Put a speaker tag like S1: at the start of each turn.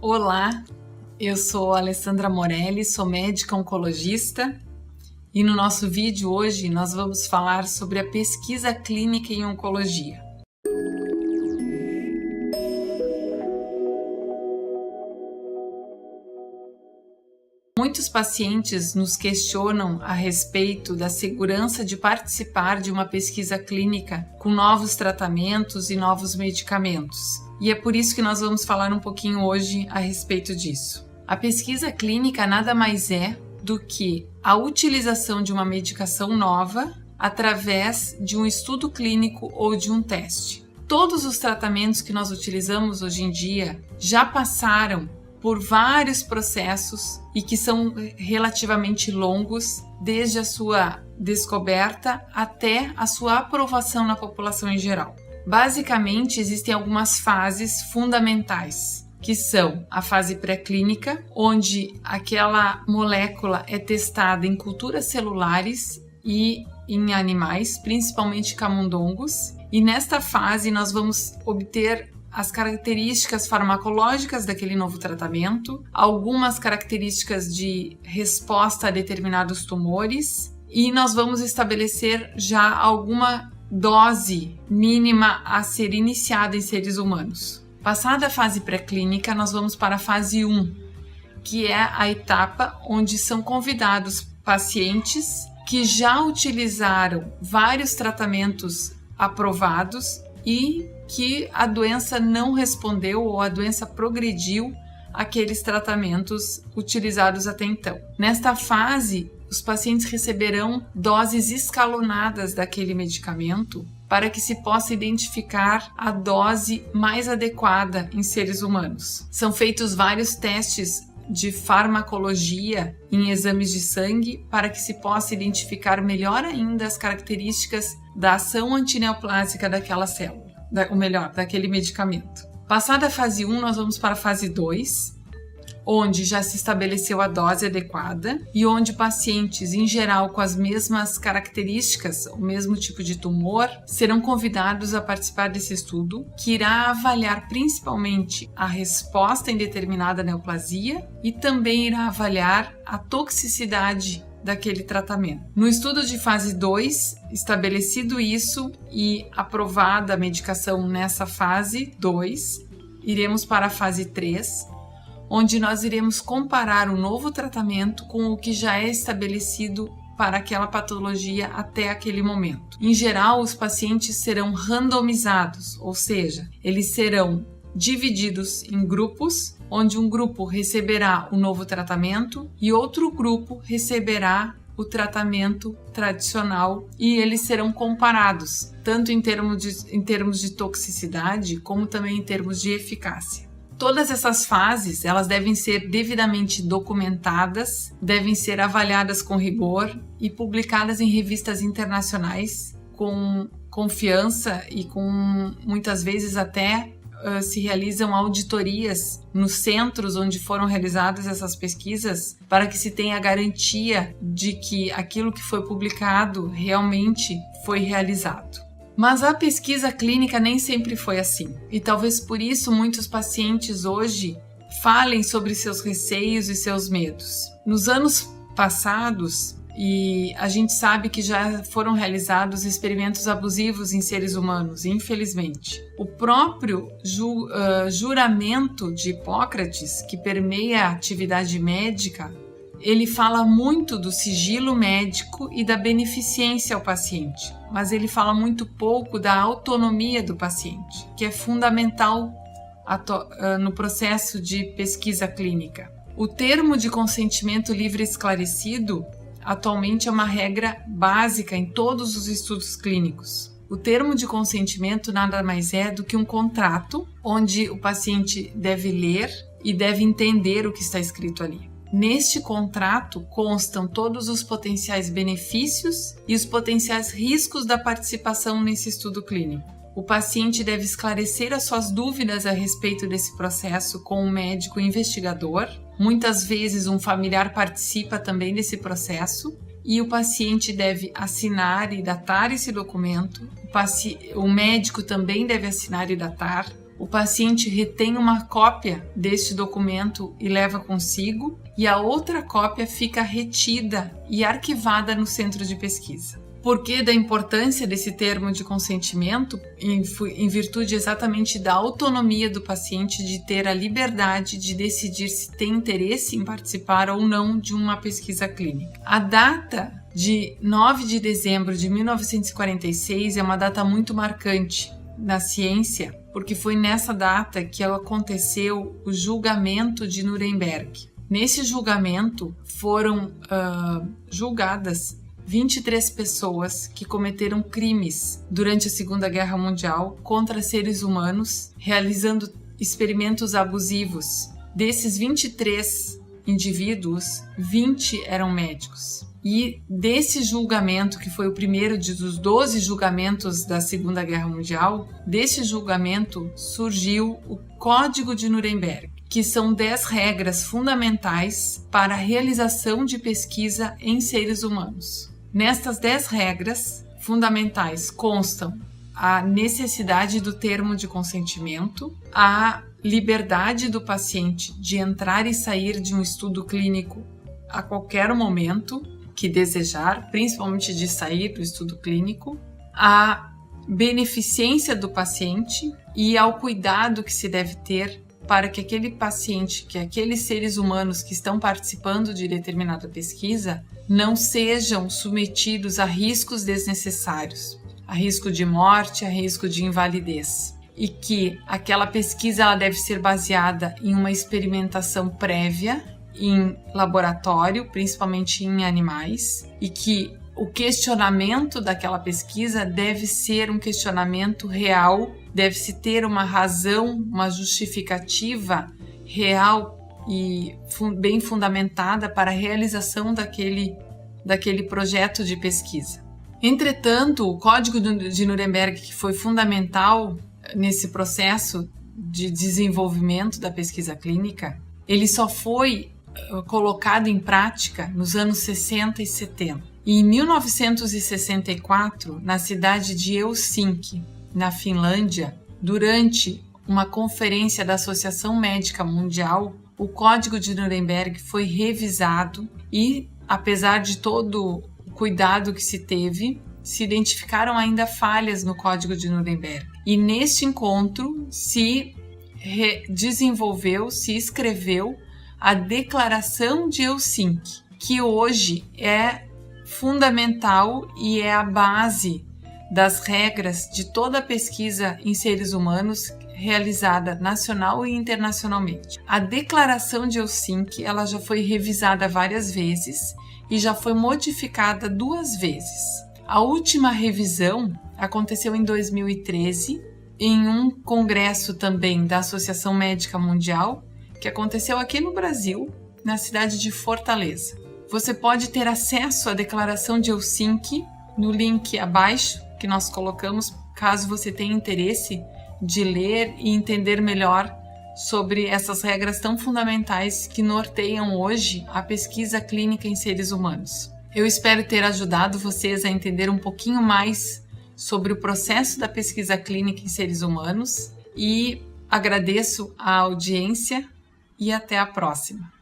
S1: Olá, eu sou Alessandra Morelli, sou médica oncologista e no nosso vídeo hoje nós vamos falar sobre a pesquisa clínica em oncologia. Muitos pacientes nos questionam a respeito da segurança de participar de uma pesquisa clínica com novos tratamentos e novos medicamentos. E é por isso que nós vamos falar um pouquinho hoje a respeito disso. A pesquisa clínica nada mais é do que a utilização de uma medicação nova através de um estudo clínico ou de um teste. Todos os tratamentos que nós utilizamos hoje em dia já passaram por vários processos e que são relativamente longos, desde a sua descoberta até a sua aprovação na população em geral. Basicamente, existem algumas fases fundamentais, que são a fase pré-clínica, onde aquela molécula é testada em culturas celulares e em animais, principalmente camundongos, e nesta fase nós vamos obter as características farmacológicas daquele novo tratamento, algumas características de resposta a determinados tumores e nós vamos estabelecer já alguma dose mínima a ser iniciada em seres humanos. Passada a fase pré-clínica, nós vamos para a fase 1, que é a etapa onde são convidados pacientes que já utilizaram vários tratamentos aprovados e que a doença não respondeu ou a doença progrediu àqueles tratamentos utilizados até então. Nesta fase, os pacientes receberão doses escalonadas daquele medicamento para que se possa identificar a dose mais adequada em seres humanos. São feitos vários testes de farmacologia em exames de sangue para que se possa identificar melhor ainda as características da ação antineoplásica daquela célula. Daquele medicamento. Passada a fase 1, nós vamos para a fase 2, onde já se estabeleceu a dose adequada e onde pacientes, em geral, com as mesmas características, o mesmo tipo de tumor, serão convidados a participar desse estudo, que irá avaliar principalmente a resposta em determinada neoplasia e também irá avaliar a toxicidade daquele tratamento. No estudo de fase 2, estabelecido isso e aprovada a medicação nessa fase 2, iremos para a fase 3, onde nós iremos comparar o novo tratamento com o que já é estabelecido para aquela patologia até aquele momento. Em geral, os pacientes serão randomizados, ou seja, eles serão divididos em grupos, onde um grupo receberá o novo tratamento e outro grupo receberá o tratamento tradicional e eles serão comparados, tanto em termos de toxicidade, como também em termos de eficácia. Todas essas fases, elas devem ser devidamente documentadas, devem ser avaliadas com rigor e publicadas em revistas internacionais com confiança e com muitas vezes até se realizam auditorias nos centros onde foram realizadas essas pesquisas para que se tenha a garantia de que aquilo que foi publicado realmente foi realizado. Mas a pesquisa clínica nem sempre foi assim e talvez por isso muitos pacientes hoje falem sobre seus receios e seus medos. Nos anos passados, e a gente sabe que já foram realizados experimentos abusivos em seres humanos, infelizmente. O próprio juramento de Hipócrates, que permeia a atividade médica, ele fala muito do sigilo médico e da beneficência ao paciente, mas ele fala muito pouco da autonomia do paciente, que é fundamental no processo de pesquisa clínica. O termo de consentimento livre e esclarecido atualmente é uma regra básica em todos os estudos clínicos. O termo de consentimento nada mais é do que um contrato onde o paciente deve ler e deve entender o que está escrito ali. Neste contrato constam todos os potenciais benefícios e os potenciais riscos da participação nesse estudo clínico. O paciente deve esclarecer as suas dúvidas a respeito desse processo com um médico investigador. Muitas vezes um familiar participa também desse processo e o paciente deve assinar e datar esse documento. O médico também deve assinar e datar. o paciente retém uma cópia deste documento e leva consigo, e a outra cópia fica retida e arquivada no centro de pesquisa. Por que da importância desse termo de consentimento? Em virtude exatamente da autonomia do paciente de ter a liberdade de decidir se tem interesse em participar ou não de uma pesquisa clínica. A data de 9 de dezembro de 1946 é uma data muito marcante na ciência, porque foi nessa data que aconteceu o julgamento de Nuremberg. Nesse julgamento foram julgadas 23 pessoas que cometeram crimes durante a Segunda Guerra Mundial contra seres humanos, realizando experimentos abusivos. Desses 23 indivíduos, 20 eram médicos. E desse julgamento, que foi o primeiro dos 12 julgamentos da Segunda Guerra Mundial, desse julgamento surgiu o Código de Nuremberg, que são 10 regras fundamentais para a realização de pesquisa em seres humanos. Nestas 10 regras fundamentais constam a necessidade do termo de consentimento, a liberdade do paciente de entrar e sair de um estudo clínico a qualquer momento que desejar, principalmente de sair do estudo clínico, a beneficência do paciente e ao cuidado que se deve ter para que aquele paciente, que aqueles seres humanos que estão participando de determinada pesquisa não sejam submetidos a riscos desnecessários, a risco de morte, a risco de invalidez. E que aquela pesquisa ela deve ser baseada em uma experimentação prévia, em laboratório, principalmente em animais, e que o questionamento daquela pesquisa deve ser um questionamento real, deve-se ter uma razão, uma justificativa real e bem fundamentada para a realização daquele projeto de pesquisa. Entretanto, o Código de Nuremberg, que foi fundamental nesse processo de desenvolvimento da pesquisa clínica, ele só foi colocado em prática nos anos 60 e 70. E em 1964, na cidade de Helsinki, na Finlândia, durante uma conferência da Associação Médica Mundial, o Código de Nuremberg foi revisado e, apesar de todo o cuidado que se teve, se identificaram ainda falhas no Código de Nuremberg. E neste encontro se desenvolveu, se escreveu a Declaração de Helsinki, que hoje é fundamental e é a base das regras de toda a pesquisa em seres humanos realizada nacional e internacionalmente. A Declaração de Helsinki ela já foi revisada várias vezes e já foi modificada 2 vezes. A última revisão aconteceu em 2013, em um congresso também da Associação Médica Mundial, que aconteceu aqui no Brasil, na cidade de Fortaleza. Você pode ter acesso à Declaração de Helsinki no link abaixo que nós colocamos, caso você tenha interesse de ler e entender melhor sobre essas regras tão fundamentais que norteiam hoje a pesquisa clínica em seres humanos. Eu espero ter ajudado vocês a entender um pouquinho mais sobre o processo da pesquisa clínica em seres humanos e agradeço a audiência e até a próxima.